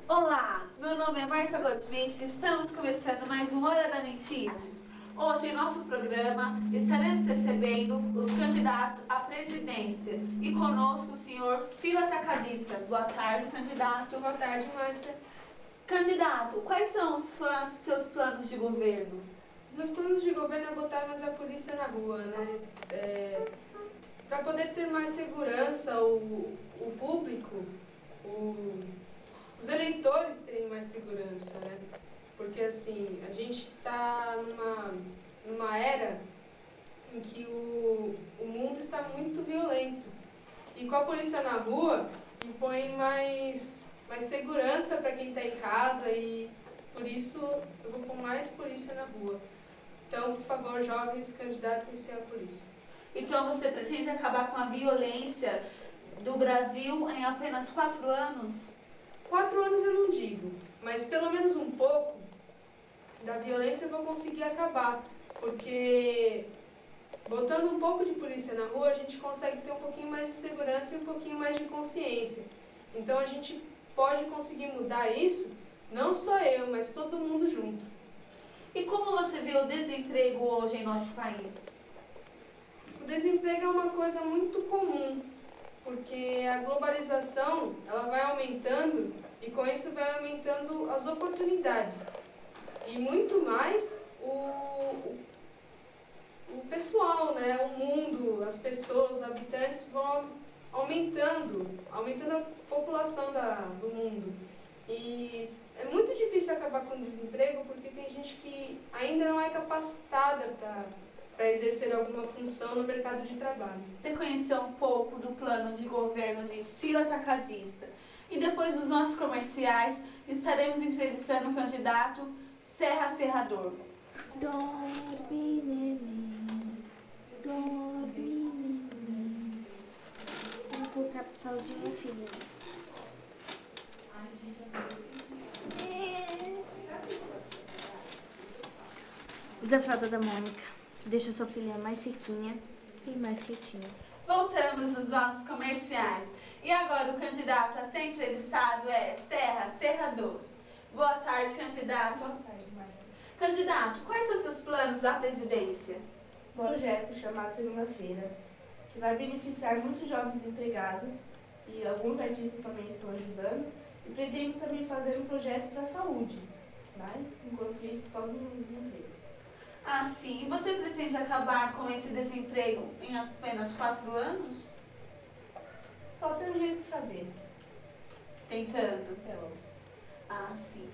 Olá, meu nome é Márcia Goldschmidt e estamos começando mais um Hora da Mentira. Hoje, em nosso programa, estaremos recebendo os candidatos à presidência e conosco o senhor Ciro Atacadista. Boa tarde, candidato. Boa tarde, Márcia. Candidato, quais são os seus planos de governo? Meus planos de governo é botar mais a polícia na rua, né? Para poder ter mais segurança, o público, os eleitores terem mais segurança, né? Porque assim, a gente está numa era em que o mundo está muito violento. E com a polícia na rua, impõe mais segurança para quem está em casa e por isso eu vou pôr mais polícia na rua. Então, por favor, jovens, candidatem-se à polícia. Então você pretende acabar com a violência do Brasil em apenas 4 anos? 4 anos eu não digo, mas pelo menos um pouco da violência eu vou conseguir acabar, porque botando um pouco de polícia na rua a gente consegue ter um pouquinho mais de segurança e um pouquinho mais de consciência. Então a gente pode conseguir mudar isso, não só eu, mas todo mundo junto. E como você vê o desemprego hoje em nosso país? O desemprego é uma coisa muito comum, porque a globalização ela vai aumentando e com isso vai aumentando as oportunidades. E muito mais o pessoal, né? O mundo, as pessoas, os habitantes vão aumentando a população do mundo. E é muito difícil acabar com o desemprego porque tem gente que ainda não é capacitada para exercer alguma função no mercado de trabalho. Você conheceu um pouco do plano de governo de Ciro Atacadista. E depois dos nossos comerciais, estaremos entrevistando o candidato Serra Serrador. Dorme, neném, dorme, neném. Vou tocar pra fraldinha, filha. Usa a fralda da Mônica. Deixa sua filhinha mais sequinha e mais quietinha. Voltamos aos nossos comerciais. E agora o candidato a ser entrevistado é Serra Serrador. Boa tarde, candidato. Boa tarde, Márcia. Candidato, quais são os seus planos à presidência? Um projeto chamado Segunda-feira, que vai beneficiar muitos jovens empregados e alguns artistas também estão ajudando. E pretendo também fazer um projeto para a saúde, mas enquanto isso só no desemprego. Ah, sim. E você pretende acabar com esse desemprego em apenas 4 anos? Só tem um jeito de saber. Tentando. É óbvio. Ah, sim.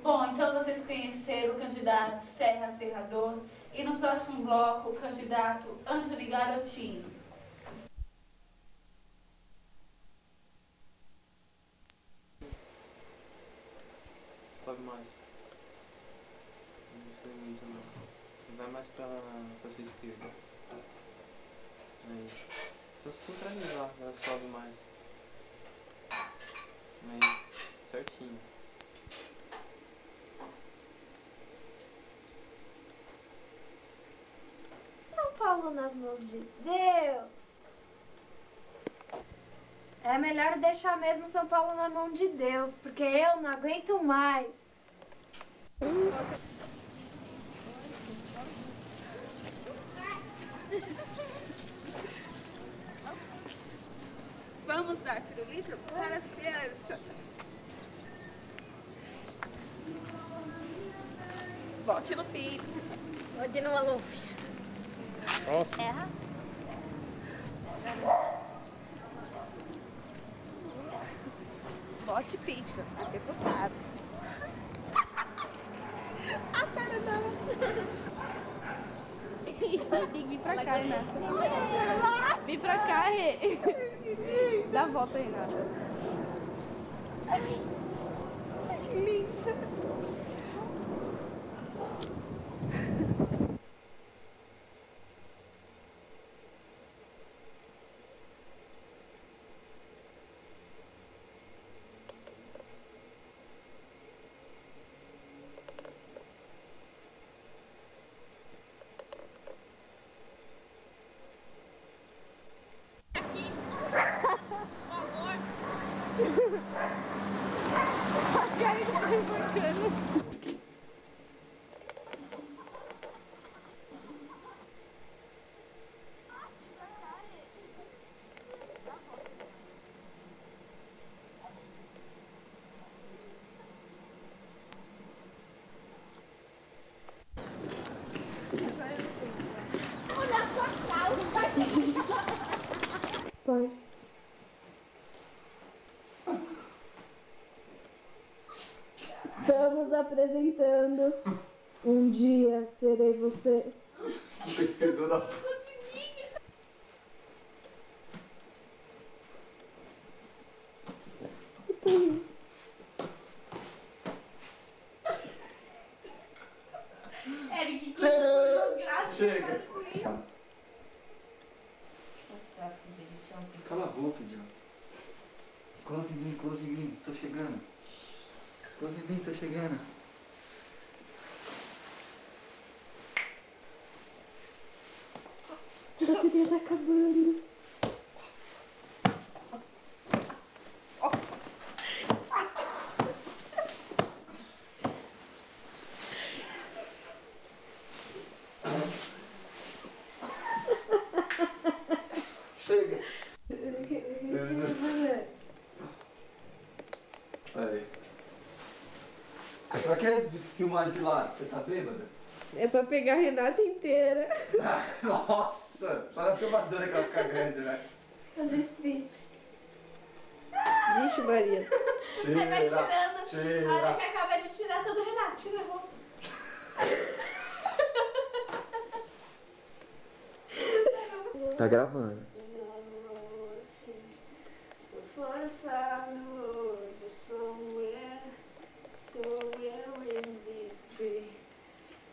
Bom, então vocês conheceram o candidato Serra Serrador e no próximo bloco o candidato Antônio Garotinho. Sobe mais. Não foi muito não. Vai mais pra sua esquerda. Aí. Então se centralizar, ela sobe mais. Aí. Certinho. São Paulo nas mãos de Deus. É melhor deixar mesmo São Paulo na mão de Deus, porque eu não aguento mais. Vamos dar pirulito para as crianças. Volte no pinto. Pode ir numa luva. Erra. Vote pinto. A deputada. A cara dela. Tem que vir pra cá, Renata. Vem pra cá, Rê. Dá a volta, Renata. Linda. Pode. Estamos apresentando Um Dia Serei Você. Filho da puta. Eric, Chega. Cala a boca, idiota. Close em mim, tô chegando. Close em mim, tô chegando. A bateria tá acabando. Chega. Aí. Pra que filmar de lado? Você tá bêbada? É pra pegar a Renata inteira. Nossa, só na filmadora que vai ficar grande, né? Fazer stream. Vixe, Maria. Aí vai tirando. A hora Tira. que acaba de tirar tudo, Renato, tira a roupa. Tá gravando.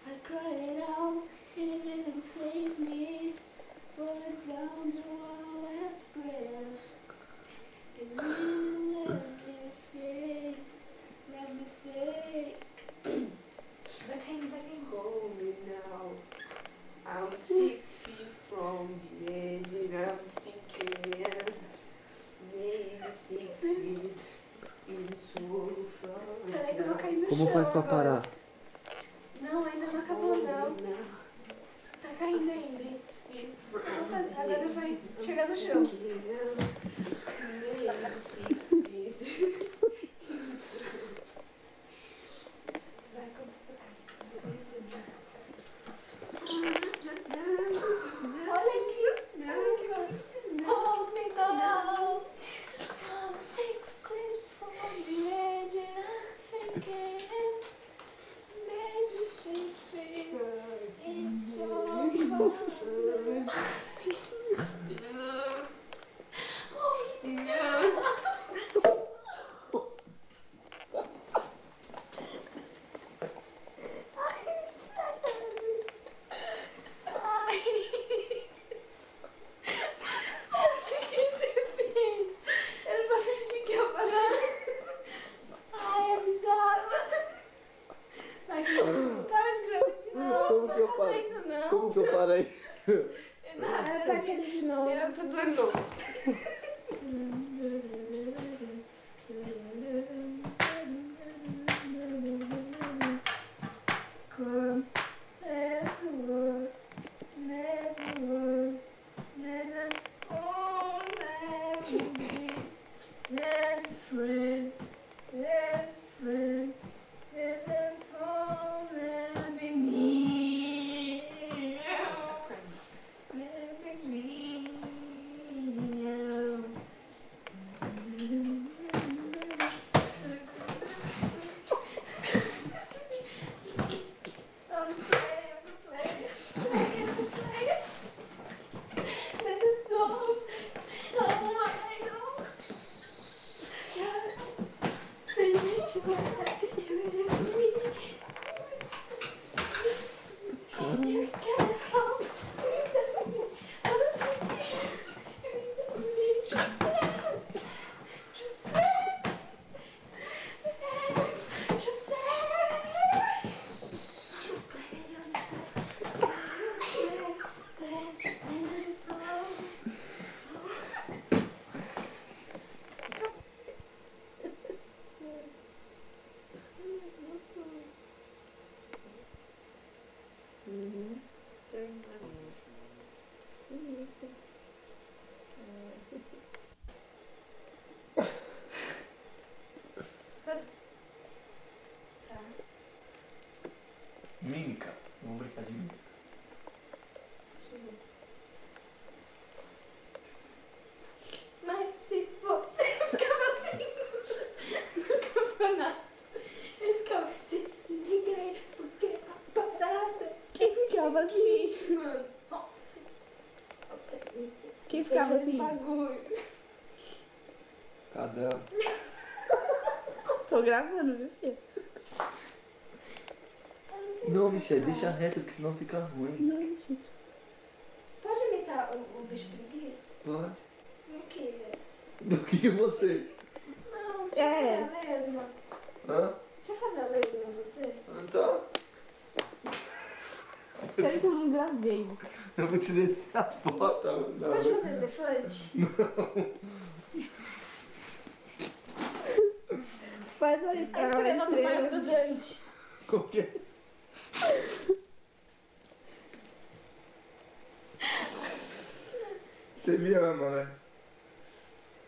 I cried it out, it didn't save me. Put it down to one last breath. And then let me say. Vai caindo. Hold me now. I'm 6 feet from the edge and I'm thinking maybe 6 feet in swallow from Peraí que eu vou cair no Como chão faz pra agora. parar? Não, ainda não acabou não. Tá caindo ainda. 6 feet from Agora vai chegar no chão. maybe 6 feet. Vai, começa a tocar. Olha aqui. Olha aqui, olha. Hold me now. I'm 6 feet from the edge and I'm thinking maybe 6 feet. It's so far. Como que eu parei? Ataca de novo. Ele tá doendo novo. Cause there's a world, there's a world, there's a home that will be. There's a friend, there's a friend, there's a home that we need. Let me leave. Mímica. Vamos brincar de mímica. Mas se você ficava assim no campeonato, ele ficava assim, liga aí, porque a parada. Quem ficava assim? Mano, Quem ficava esse assim? bagulho. Cadê? Tô gravando, viu, filho? Não, Michelle, deixa reto, porque senão fica ruim. Não, gente. Pode imitar o bicho preguiça? Pode. Não queria. Do que você? Não, deixa eu É. fazer a lesma. Hã? Deixa eu fazer a lesma em você. Então. Quero que eu não gravei. Eu vou te descer a bota. Não. Pode fazer elefante? Faz aí, A cara. estrela do Marco do Dante. Como que é? Você me ama, né?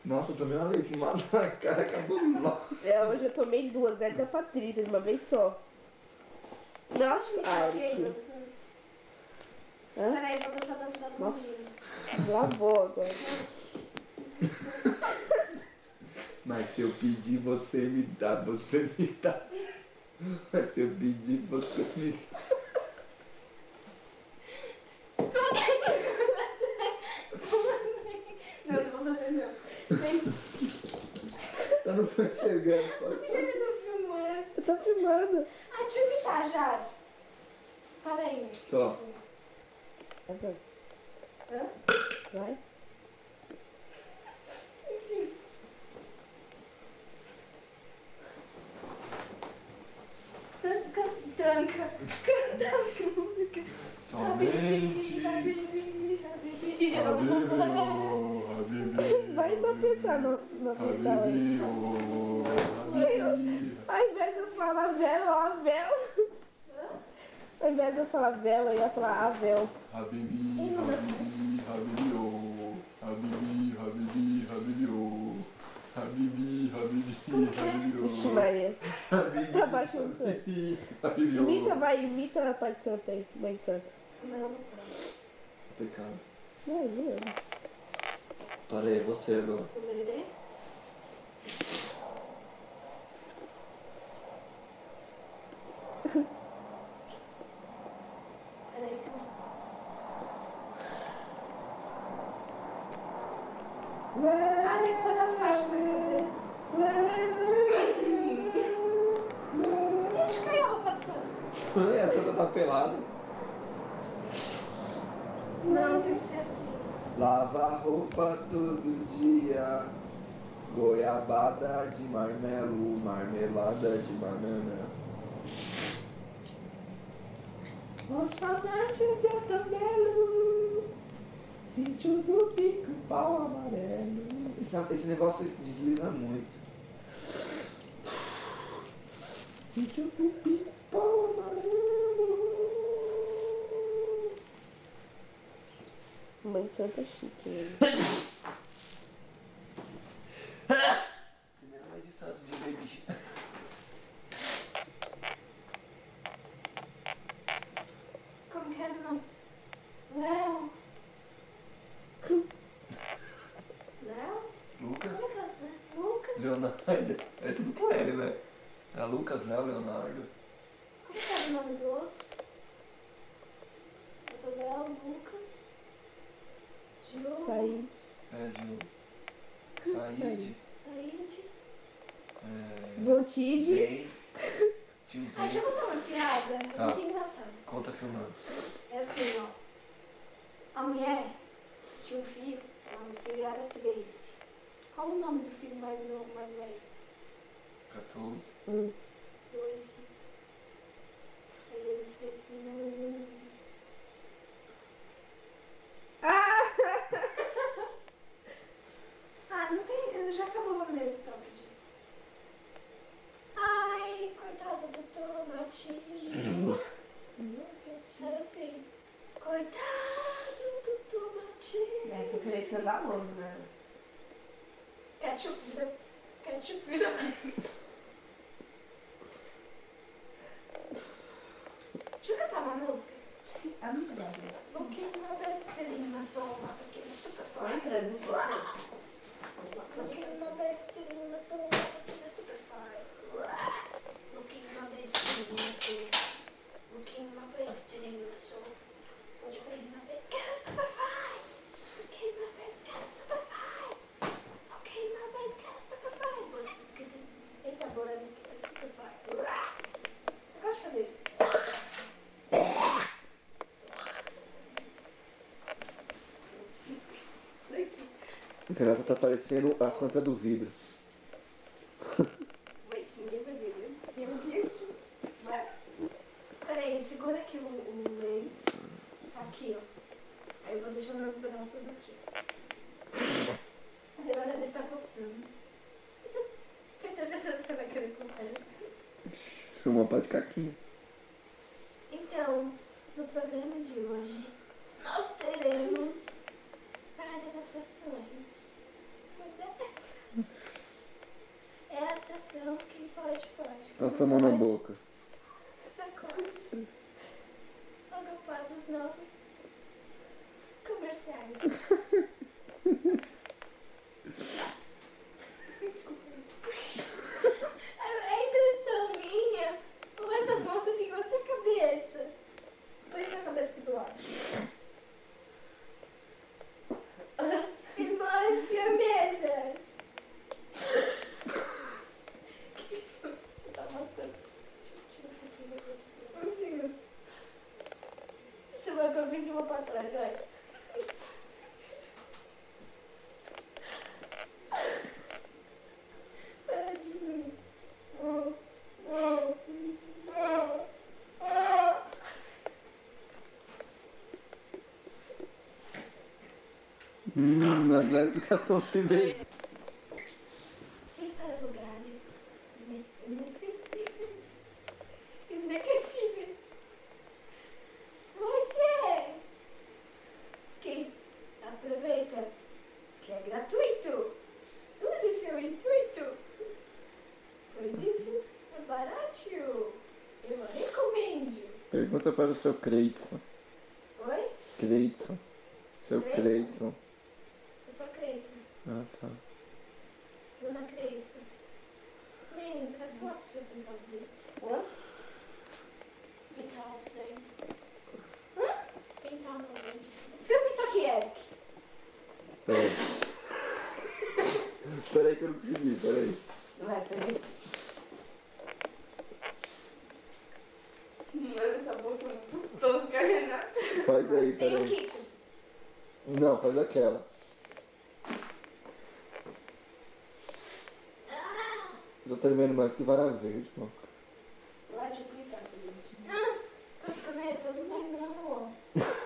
Nossa, eu tomei uma lesmada na cara, acabou de lá. É, hoje eu tomei duas, né? Da Patrícia, de uma vez só. Nossa, ai, que... Hã? Peraí, vou dançar a dança da Nossa. Marina. Lavou agora. Mas se eu pedir, você me dá, você me dá. Mas se eu pedir, você me dá. Não, não vou fazer não. Vem, Eu não tô enxergando. Pode. Jane, não filmou essa. Eu tô filmando. Ah, deixa eu imitar, Jade. Para aí. Tô. Hã? Vai. Tanca, tanca. Canta as músicas. Somente. Vai então pensar no final aí. Ao invés de eu falar vela, ó, a vela. Ao invés de eu falar vela, eu ia falar a vela. Habibi, Ih, não deu certo. Habibi, Habibi, oh. Habibi, Habibi, Habibi, oh. Habibi, Habibi, Habibi, oh. Vixe, Maria. Habibi, Tá baixando o som. Habibi, Habibi, oh. Imita, vai, imita a Pai de Santo aí, Mãe de Santo. Não. Pecado. Vai, vai. Parei, você agora. Lerê? Peraí que eu... Ah, tem que botar as faixas na cabeça. Ixi, caiu a roupa de santo. Essa tá pelada. Não, tem que ser assim. Lava a roupa todo dia. Goiabada de marmelo, marmelada de banana. Nossa, nasce de atamelo. Sítio do pico, pau amarelo. Esse negócio desliza muito. Sítio do pico, pau amarelo. Mãe de Santo é chique, né? Primeira mãe de santo de baby. Como que era o nome? Léo. Léo? Lucas, Como que era? Lucas? Leonardo. É tudo com ele, né? É Lucas, Léo, Leonardo. Como que era o nome do outro? Outro Léo, Lucas. Gil. Saí. É, de Said. Said. É, Vontige. Zen. Tio Ah, deixa Zen. eu contar uma piada. Tá. Muito engraçada. Conta filmando. É assim, ó. A mulher tinha um filho, o nome do filho era Tracy. Qual o nome do filho mais novo, mais velho? 14. 12. Aí ele disse que esse filho é 11. Ah, não tem. Já acabou o meu estoque de. Ai, coitado do tomatinho. Era assim. Coitado do tomatinho. Essa eu queria escandaloso, né? Ketchup virou. Ketchup virou. Renata tá parecendo a Santa do Vidro. Wait, ninguém vai ver, né? Vai. Peraí, segura aqui o lenço. Aqui, ó. Aí eu vou deixar meus braços aqui. Agora ele está coçando. Tem certeza que você vai querer coçar ele? Isso é uma pá de caquinha. Então, no programa de hoje, nós teremos várias atrações. É a atração quem pode. Passa a mão na boca. Se sacode. Ocupar os nossos comerciais. Desculpa. É impressão minha. Ou essa moça tem outra cabeça. Põe a cabeça aqui do lado. Irmãs siamesas. Tá matando. Tira um pouquinho. Não consigo. Você vai pra frente e eu vou pra trás, vai. Para de rir. As lésbicas estão se vendo. Tire para lugares inesquecíveis. Inesquecíveis. Você que aproveita que é gratuito. Use seu intuito. Pois isso é barato. Eu recomendo. Pergunta para o seu Creidson. Oi? Creidson. Seu Creidson? Creidson. Eu sou a Creissa. Ah, tá. Dona Creissa. Vem, quer fotos pra pintar os dedos? Oi? Pintar os dedos. Hã? Pintar no dedo. Filma isso aqui, Eric. Peraí. Peraí que eu não consegui, peraí. Vai, peraí. Mano, essa boca é muito tosca, Renata. Faz aí, Tem o peraí. Kiko. Não, faz aquela. Tô tremendo mais que vara verde, mano. Vai de aplicar, as canetas não saem não, ó.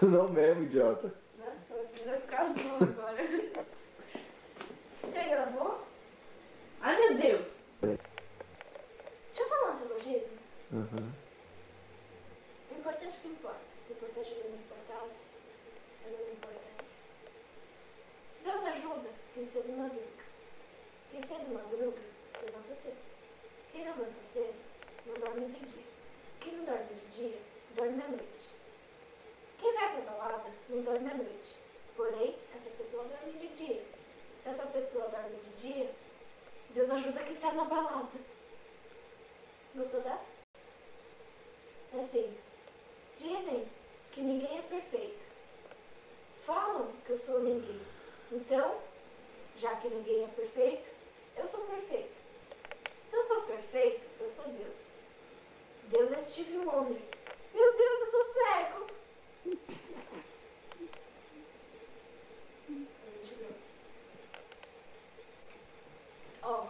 Não mesmo, idiota. Vai ficar bom agora. Você gravou? Ai, meu Deus. Deixa eu falar um silogismo. Aham. O importante é o que importa. Se o importante é não importasse, eu não me importaria. Deus ajuda quem cedo madruga. Quem cedo madruga, levanta cedo. Quem levanta cedo, não dorme de dia. Quem não dorme de dia, dorme à noite. Quem vai pra balada, não dorme à noite. Porém, essa pessoa dorme de dia. Se essa pessoa dorme de dia, Deus ajuda quem sai na balada. Gostou dessa? É assim. Dizem que ninguém é perfeito. Falam que eu sou ninguém. Então, já que ninguém é perfeito, eu sou perfeito. Se eu sou perfeito, eu sou Deus. Deus é Stevie Wonder. Meu Deus, eu sou cego. Ó,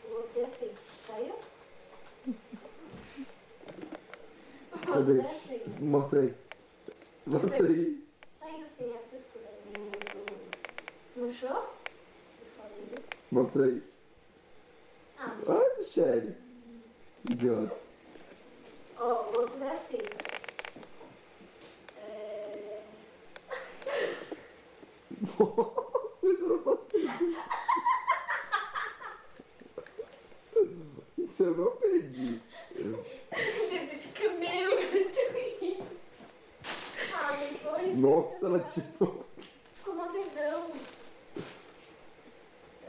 o outro é assim. Saiu? O Cadê? outro é assim. Mostra aí. Mostra aí. Saiu sim, a frescura. No show? Eu falei. Mostra aí. Ah, mas... Ai, Michele. Idiota. Ó, o outro é assim. É... Nossa, isso eu não posso perder. Isso eu não perdi. Dedo de camelo, muito horrível. Ah, mas foi. Nossa, ela tirou. Ficou mó dedão.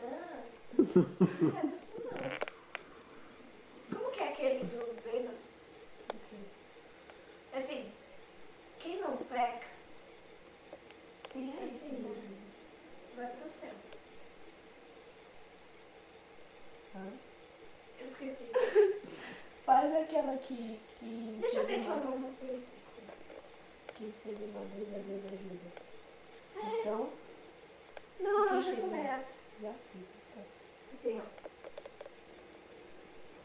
Ah, não quero isso não. Como que é aquele dos Venom? Assim, quem não peca, é assim, né? Vai pro céu. Eu esqueci. Faz aquela que Deixa eu declamar uma coisa. que você me mandou e Deus ajuda. Então, Não, eu já começo. Já? Assim, ó.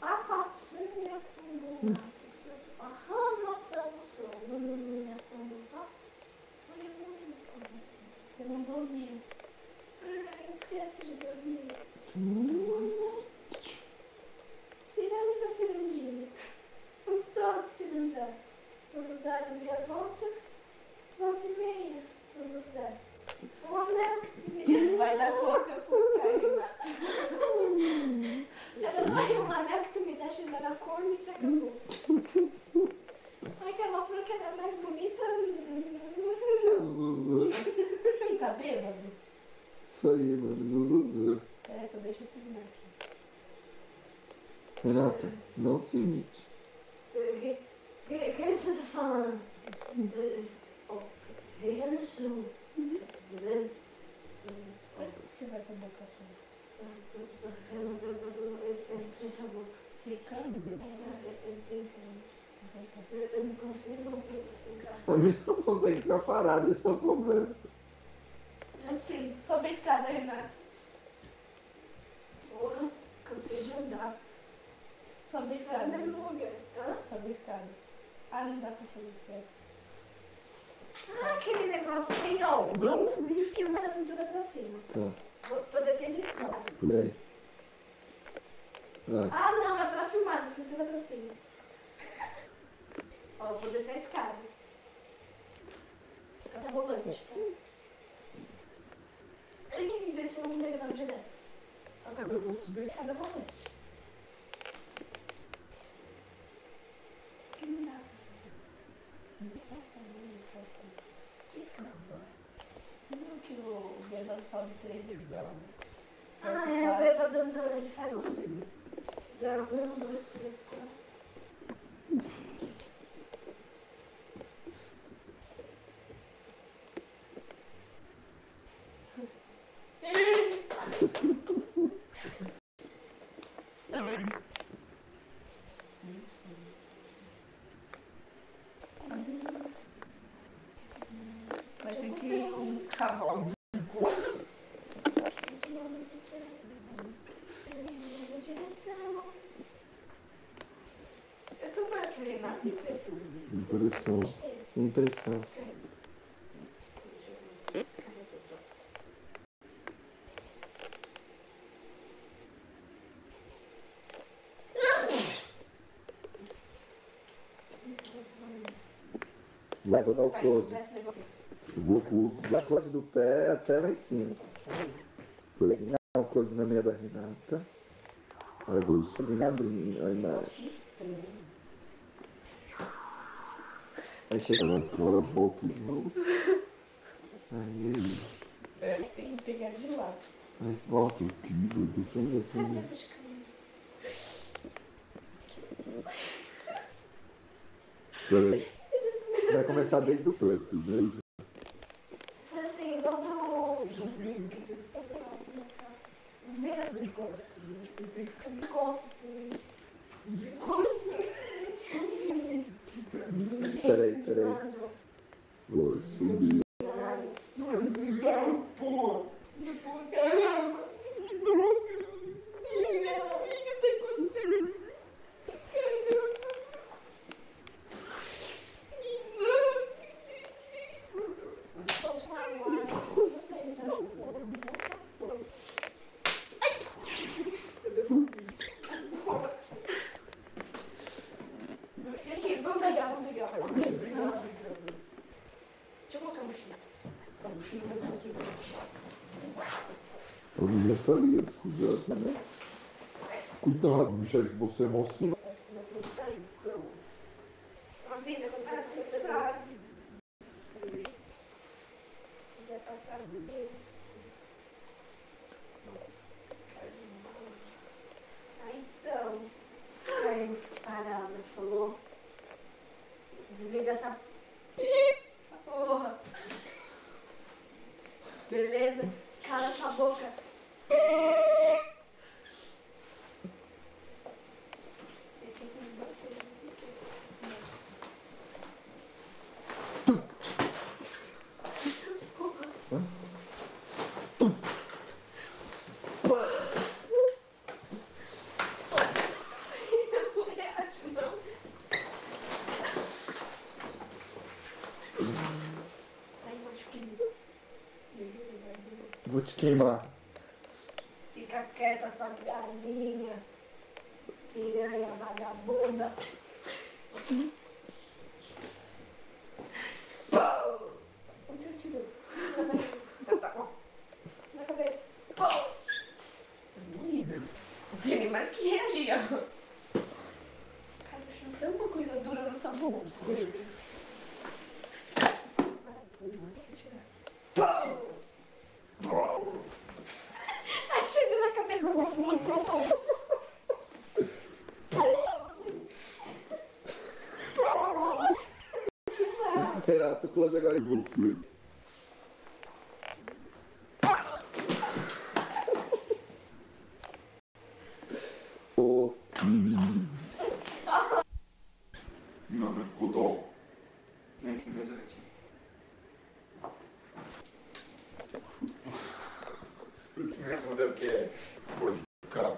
A patinha quando nasce, se esparrama pelo sol. Menina quando tá, olha muito como assim. Você não dormiu. Esquece de dormir. Ciranda, cirandinha. Vamos todos cirandar. Vamos dar a meia volta. Volta e meia. Vamos dar um anel de meia. Vai dar força, eu tô caindo. Vai um anel que tu me deixa usar a cor e se acabou. Ai, que ela falou que ela é mais bonita. Tá bêbado? Isso aí, mano. Zuzuzu. Peraí, só deixa eu terminar aqui. Renata, não se imite. O que você está falando? Eu não sou. Beleza? Olha, por que você vai essa boca toda? Seja a boca. Fica. Eu não consigo ficar. A mim não consegue ficar parado, esse é o problema. Assim, Sobe a escada, Renata. porra, cansei de andar. Sobe a Está escada. no mesmo lugar. Hã? Sobe a escada. Ah, não dá pra fazer esquece. Ah, aquele negócio assim, ó. Me filma na cintura pra cima. Tá, Tô descendo a escada. por aí. Vai. Ah, não, é pra filmar, da cintura pra cima. Ó, eu vou descer a escada. Escada rolante, tá? Ele desceu um degrau direto. Agora eu vou subir a escada rolante. Que não dá pra fazer. Que escada rolante? Não que o bêbado sobe 3 degraus. Ah, é, o bêbado andando, ele faz assim. 1, 2, 3, 4. Vai ser que um cavalo. Eu tô com a Renata impressão. Impressão. Impressão. Vai dar o close. Eu vou da close do pé até lá em cima. Vou dar o close na meia da Renata. Olha, vou subir abrindo a imagem. Aí chega lá fora, volta de novo. Aí ele. Peraí, tem que pegar de lá. Aí volta aqui, descendo assim. Peraí. Vai começar desde o preto, né? Foi assim, igual no... Mesmo de costas. De costas. Peraí. Vou subir. Caramba! Que droga! Vamos pegar. Deixa eu colocar a mochila. A mulher tá ali, cuidado, né? Cuidado, Michele, que você é mocinho. Você não sabe. Avisa quando você sabe. Se quiser passar o dedo. Então. Aí, parada, falou. Desliga essa. Porra. Beleza? Cala essa boca. vou te queimar. Fica quieta, sua galinha. Piranha vagabunda. Onde você atirou? Tá bom. Na cabeça. Tem mais que reagir, ó. Cara, eu chamo tanta coisa dura no sabor. Atira na cabeça. Renato, close agora em você. Ô, não, não ficou dó. Vem aqui, meu Zé. Você respondeu o que é? Pô, calma.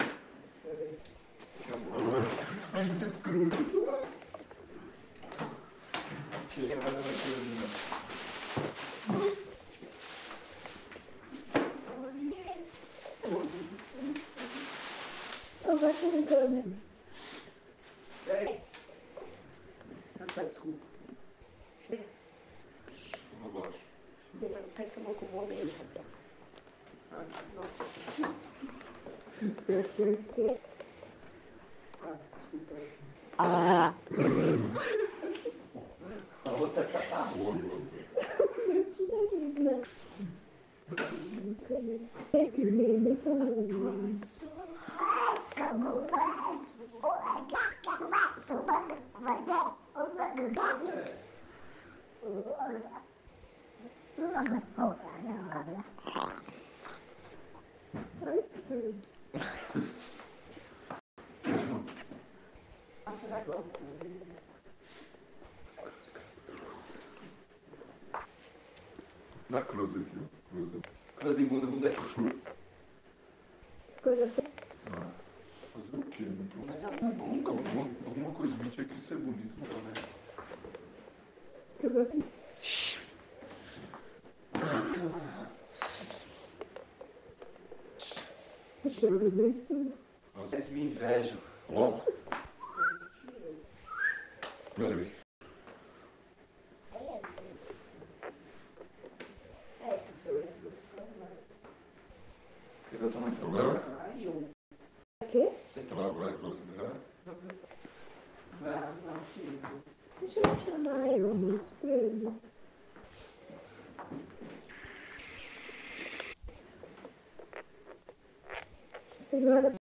Ai, tá escuro. Tira, vai levar Eu vou te brincando. Peraí. Desculpa. Chega. Não gosto. Aperta essa mão com o bom dele. Nossa. Desculpa. Ah. A outra catarro. Na cruz aqui, ó. Cruz em bunda, bunda é cruz. Coisa Fazer o quê? Alguma coisa bonita tinha que ser bonito, não é? que eu gosto. Vocês me invejam. Ó. Peraí. Quer ver o tamanho do agora? O quê? Você entrou agora, cruz, né? Deixa eu chamar eu no espelho. Senhora.